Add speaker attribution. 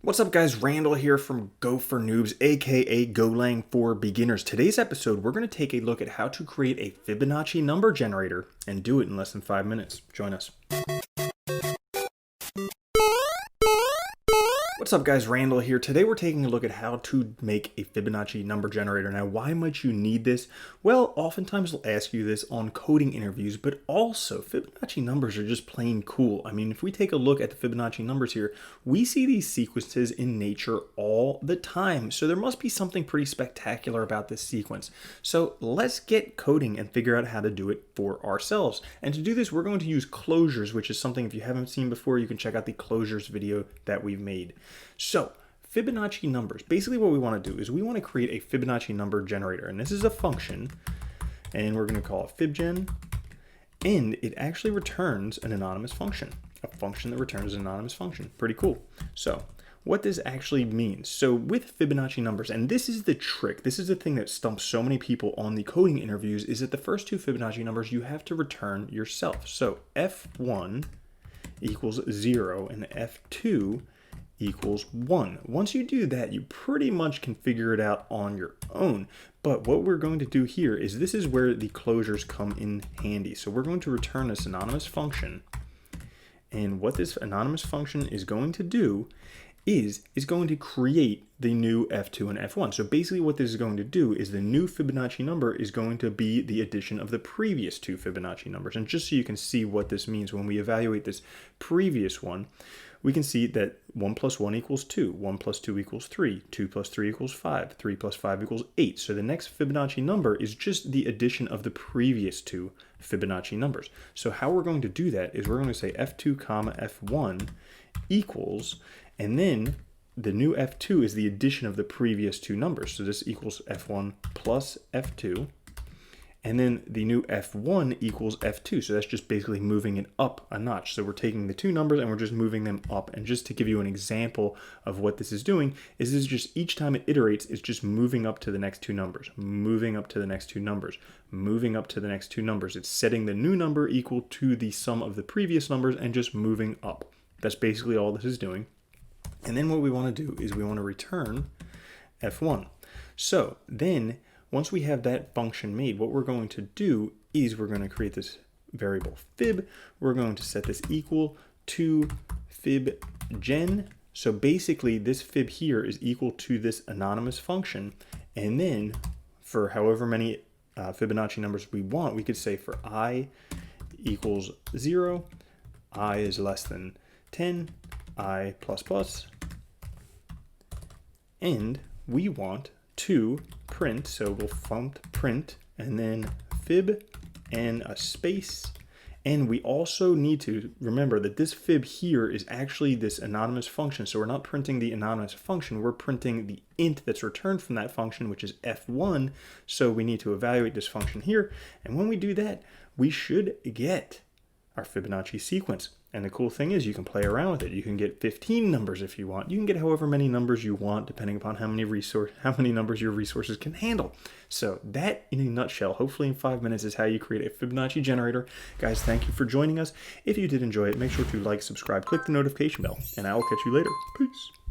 Speaker 1: What's up guys, Randall here from Go for Noobs, aka GOLANG for Beginners. Today's episode, we're going to take a look at how to create a Fibonacci number generator and do it in less than 5 minutes. Join us. What's up guys, Randall here. Today we're taking a look at how to make a Fibonacci number generator. Now, why might you need this? Well, oftentimes they'll ask you this on coding interviews, but also Fibonacci numbers are just plain cool. I mean, if we take a look at the Fibonacci numbers here, we see these sequences in nature all the time. So there must be something pretty spectacular about this sequence. So let's get coding and figure out how to do it for ourselves. And to do this, we're going to use closures, which is something if you haven't seen before, you can check out the closures video that we've made. So Fibonacci numbers, basically what we want to do is we want to create a Fibonacci number generator, and this is a function, and we're going to call it FibGen, and it actually returns an anonymous function, a function that returns an anonymous function. Pretty cool. So what this actually means, so with Fibonacci numbers, and this is the trick, this is the thing that stumps so many people on the coding interviews, is that the first two Fibonacci numbers you have to return yourself. So F1 equals 0 and F2 equals 1. Once you do that, you pretty much can figure it out on your own. But what we're going to do here is this is where the closures come in handy. So we're going to return this anonymous function. And what this anonymous function is going to do is going to create the new F2 and F1. So basically what this is going to do is the new Fibonacci number is going to be the addition of the previous two Fibonacci numbers. And just so you can see what this means, when we evaluate this previous one, we can see that 1 plus 1 equals 2, 1 plus 2 equals 3, 2 plus 3 equals 5, 3 plus 5 equals 8. So the next Fibonacci number is just the addition of the previous two Fibonacci numbers. So how we're going to do that is we're going to say F2 comma F1 equals, and then the new F2 is the addition of the previous two numbers. So this equals F1 plus F2. And then the new F1 equals F2. So that's just basically moving it up a notch. So we're taking the two numbers and we're just moving them up. And just to give you an example of what this is doing, is this is just each time it iterates, it's just moving up to the next two numbers, moving up to the next two numbers, moving up to the next two numbers. It's setting the new number equal to the sum of the previous numbers and just moving up. That's basically all this is doing. And then what we want to do is we want to return F1. So then once we have that function made, what we're going to do is we're going to create this variable fib. We're going to set this equal to FibGen. So basically this fib here is equal to this anonymous function. And then for however many Fibonacci numbers we want, we could say for I equals 0, I is less than 10, I plus plus, and we want to print, so we'll print and then fib and a space. And we also need to remember that this fib here is actually this anonymous function. So we're not printing the anonymous function, we're printing the int that's returned from that function, which is F1. So we need to evaluate this function here. And when we do that, we should get our Fibonacci sequence. And the cool thing is you can play around with it. You can get 15 numbers if you want. You can get however many numbers you want, depending upon how many numbers your resources can handle. So that, in a nutshell, hopefully in 5 minutes, is how you create a Fibonacci generator. Guys, thank you for joining us. If you did enjoy it, make sure to like, subscribe, click the notification bell, and I will catch you later. Peace.